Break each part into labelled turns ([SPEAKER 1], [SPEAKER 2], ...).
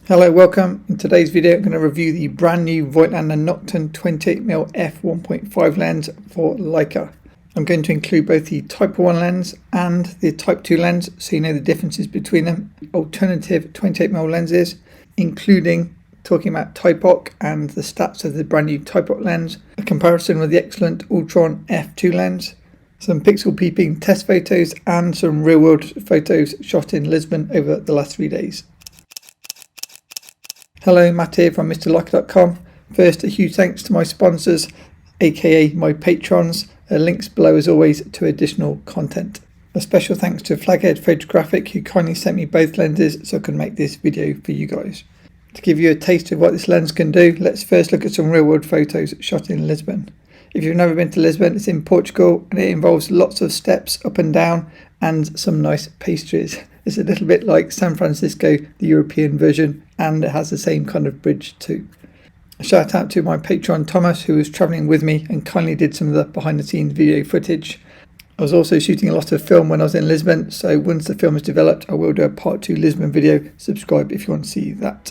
[SPEAKER 1] Hello, welcome. In today's video I'm going to review the brand new Voigtlander Nokton 28mm f1.5 lens for Leica. I'm going to include both the Type 1 lens and the Type 2 lens so you know the differences between them, alternative 28mm lenses, including talking about Type-Op and the stats of the brand new Type-Op lens, a comparison with the excellent Ultron f2 lens, some pixel peeping test photos and some real world photos shot in Lisbon over the last 3 days. Hello, Matt here from MrLeica.com. First, a huge thanks to my sponsors, aka my patrons. Links below as always to additional content. A special thanks to Flaghead Photographic who kindly sent me both lenses so I can make this video for you guys. To give you a taste of what this lens can do, let's first look at some real world photos shot in Lisbon. If you've never been to Lisbon, it's in Portugal and it involves lots of steps up and down and some nice pastries. It's a little bit like San Francisco, the European version, and it has the same kind of bridge too. A shout out to my patron Thomas, who was travelling with me and kindly did some of the behind the scenes video footage. I was also shooting a lot of film when I was in Lisbon, so once the film is developed I will do a part 2 Lisbon video. Subscribe if you want to see that.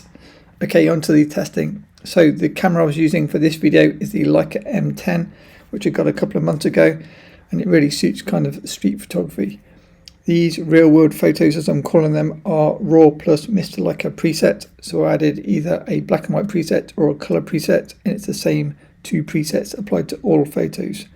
[SPEAKER 1] Okay, on to the testing. So the camera I was using for this video is the Leica M10, which I got a couple of months ago, and it really suits kind of street photography. These real world photos, as I'm calling them, are RAW plus Mr. Leica preset. So I added either a black and white preset or a color preset, and it's the same 2 presets applied to all photos.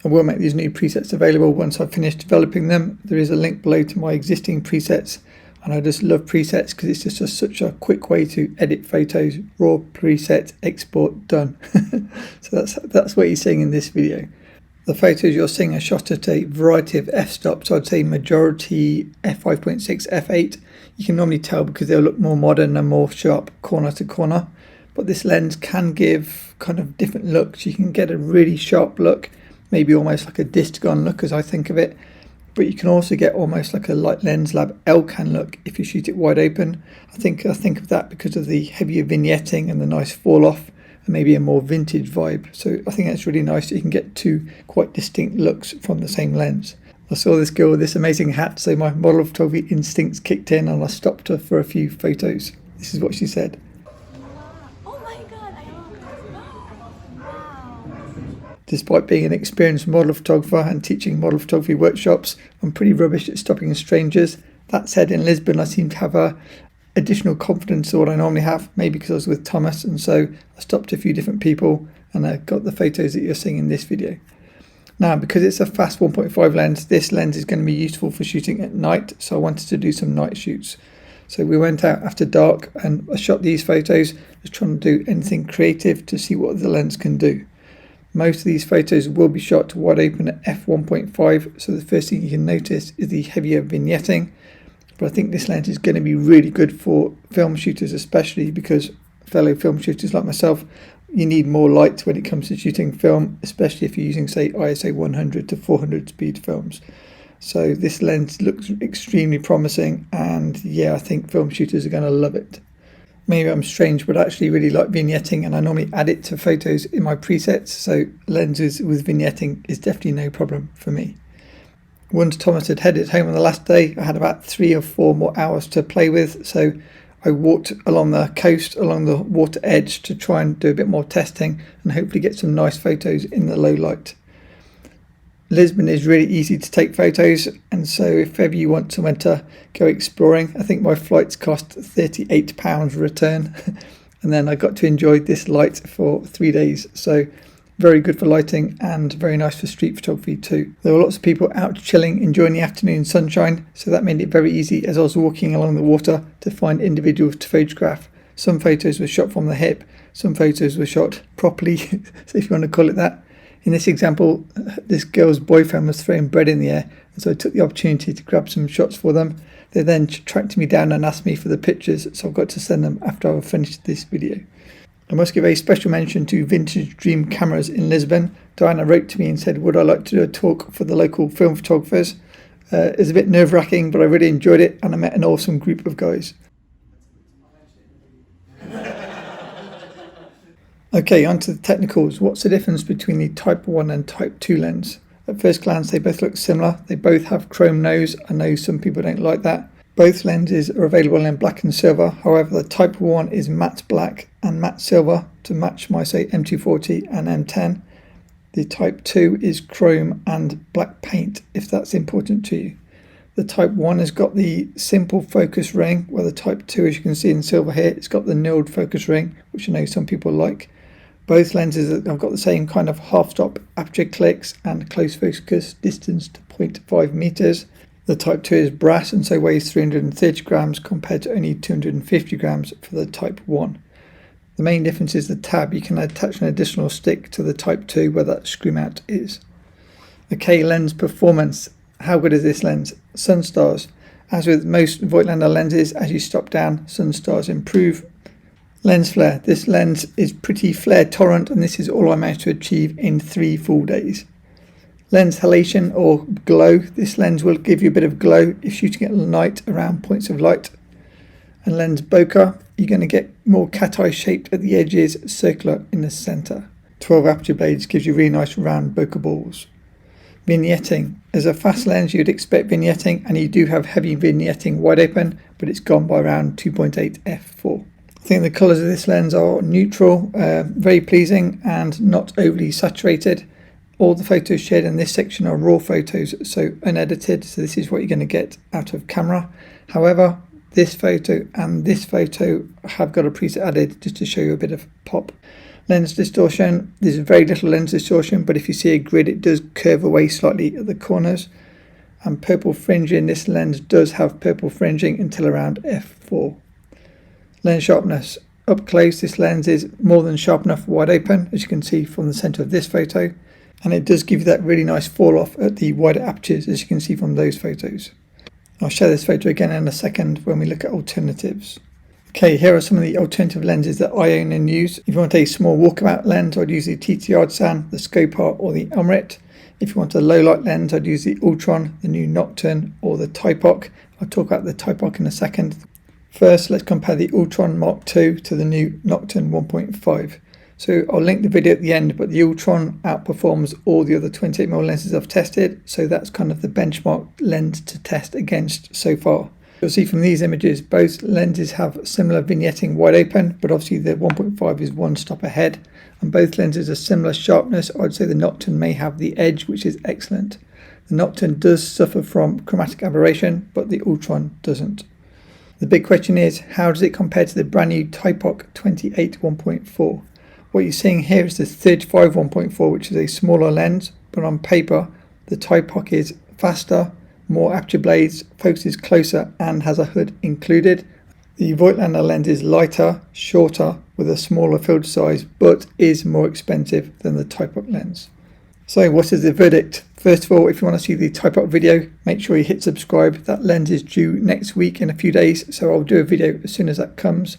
[SPEAKER 1] I will make these new presets available once I've finished developing them. There is a link below to my existing presets, and I just love presets because it's just such a quick way to edit photos. RAW preset, export, done. So that's what you're seeing in this video. The photos you're seeing are shot at a variety of f-stops. I'd say majority f5.6, f8. You can normally tell because they'll look more modern and more sharp corner to corner. But this lens can give kind of different looks. You can get a really sharp look, maybe almost like a disc-on look as I think of it. But you can also get almost like a Light Lens Lab L-can look if you shoot it wide open. I think of that because of the heavier vignetting and the nice fall off. And maybe a more vintage vibe. So I think that's really nice that you can get 2 quite distinct looks from the same lens. I saw this girl with this amazing hat, so my model photography instincts kicked in and I stopped her for a few photos. This is what she said.
[SPEAKER 2] Oh my god, I love this. Wow.
[SPEAKER 1] Despite being an experienced model photographer and teaching model photography workshops, I'm pretty rubbish at stopping strangers. That said, in Lisbon I seem to have a additional confidence to what I normally have, maybe because I was with Thomas, and so I stopped a few different people and I got the photos that you're seeing in this video. Now, because it's a fast 1.5 lens, this lens is going to be useful for shooting at night, so I wanted to do some night shoots. So we went out after dark and I shot these photos, just trying to do anything creative to see what the lens can do. Most of these photos will be shot wide open at f1.5, so the first thing you can notice is the heavier vignetting. But I think this lens is going to be really good for film shooters, especially because fellow film shooters like myself, you need more light when it comes to shooting film, especially if you're using, say, ISO 100 to 400 speed films. So this lens looks extremely promising, and yeah, I think film shooters are going to love it. Maybe I'm strange, but I actually really like vignetting, and I normally add it to photos in my presets, so lenses with vignetting is definitely no problem for me. Once Thomas had headed home on the last day, I had about 3 or 4 more hours to play with, so I walked along the coast, along the water edge to try and do a bit more testing and hopefully get some nice photos in the low light. Lisbon is really easy to take photos, and so if ever you want somewhere to go exploring, I think my flights cost £38 return, and then I got to enjoy this light for 3 days. So very good for lighting and very nice for street photography too. There were lots of people out chilling, enjoying the afternoon sunshine, so that made it very easy as I was walking along the water to find individuals to photograph. Some photos were shot from the hip, some photos were shot properly, so if you want to call it that. In this example, this girl's boyfriend was throwing bread in the air, and so I took the opportunity to grab some shots for them. They then tracked me down and asked me for the pictures, so I've got to send them after I've finished this video. I must give a special mention to Vintage Dream Cameras in Lisbon. Diana wrote to me and said, would I like to do a talk for the local film photographers? It was a bit nerve-wracking, but I really enjoyed it and I met an awesome group of guys. Okay, on to the technicals. What's the difference between the Type 1 and Type 2 lens? At first glance, they both look similar. They both have chrome nose. I know some people don't like that, Both lenses are available in black and silver, however the Type 1 is matte black and matte silver to match my say M240 and M10. The Type 2 is chrome and black paint if that's important to you. The Type 1 has got the simple focus ring, where the Type 2, as you can see in silver here, it's got the knurled focus ring, which I know some people like. Both lenses have got the same kind of half-stop aperture clicks and close focus distance to 0.5 meters. The Type 2 is brass and so weighs 330 grams compared to only 250 grams for the Type 1. The main difference is the tab. You can attach an additional stick to the Type 2 where that screw mount is. Okay, lens performance. How good is this lens? Sun stars. As with most Voigtlander lenses, as you stop down, sun stars improve. Lens flare. This lens is pretty flare tolerant, and this is all I managed to achieve in 3 full days. Lens halation or glow. This lens will give you a bit of glow if shooting at night around points of light. And lens bokeh, you're going to get more cat-eye shaped at the edges, circular in the centre. 12 aperture blades gives you really nice round bokeh balls. Vignetting. As a fast lens you'd expect vignetting, and you do have heavy vignetting wide open, but it's gone by around 2.8 f4. I think the colours of this lens are neutral, very pleasing and not overly saturated. All the photos shared in this section are raw photos, so unedited, so this is what you're going to get out of camera. However, this photo and this photo have got a preset added just to show you a bit of pop. Lens distortion. There's very little lens distortion, but if you see a grid it does curve away slightly at the corners. And purple fringing. This lens does have purple fringing until around f4. Lens sharpness. Up close this lens is more than sharp enough wide open, as you can see from the centre of this photo, and it does give you that really nice fall off at the wider apertures, as you can see from those photos. I'll show this photo again in a second when we look at alternatives. Okay, here are some of the alternative lenses that I own and use. If you want a small walkabout lens, I'd use the TT-Ardsan, the Scopar or the Umrit. If you want a low light lens, I'd use the Ultron, the new Nokton or the Typoc. I'll talk about the Typoc in a second. First, let's compare the Ultron Mark II to the new Nokton 1.5. So I'll link the video at the end, but the Ultron outperforms all the other 28mm lenses I've tested, so that's kind of the benchmark lens to test against so far. You'll see from these images both lenses have similar vignetting wide open, but obviously the 1.5 is one stop ahead, and both lenses are similar sharpness. I'd say the Nokton may have the edge, which is excellent. The Nokton does suffer from chromatic aberration, but the Ultron doesn't. The big question is, how does it compare to the brand new Typoc 28 1.4? What you're seeing here is the 35 1.4, which is a smaller lens, but on paper the Typoc is faster, more aperture blades, focuses closer and has a hood included. The Voigtlander lens is lighter, shorter, with a smaller field size, but is more expensive than the Typoc lens. So what is the verdict? First of all, if you want to see the Typoc video, make sure you hit subscribe. That lens is due next week in a few days, so I'll do a video as soon as that comes.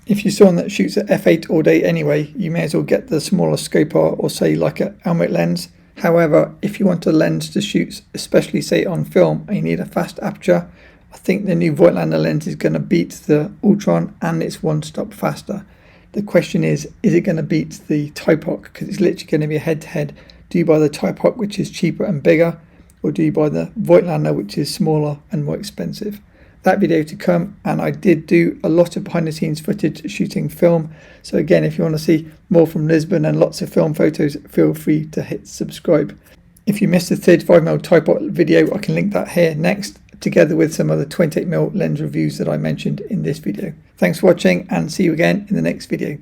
[SPEAKER 1] If you're someone that shoots at f8 all day anyway, you may as well get the smaller Scopar or say like an Umrit lens. However, if you want a lens to shoot, especially say on film, and you need a fast aperture, I think the new Voigtlander lens is going to beat the Ultron, and it's one stop faster. The question is it going to beat the Typoc? Because it's literally going to be a head-to-head. Do you buy the Typoc, which is cheaper and bigger, or do you buy the Voigtlander, which is smaller and more expensive? That video to come, and I did do a lot of behind the scenes footage shooting film, so again, if you want to see more from Lisbon and lots of film photos, feel free to hit subscribe. If you missed the 35mm Typoc video, I can link that here next, together with some other 28mm lens reviews that I mentioned in this video. Thanks for watching, and see you again in the next video.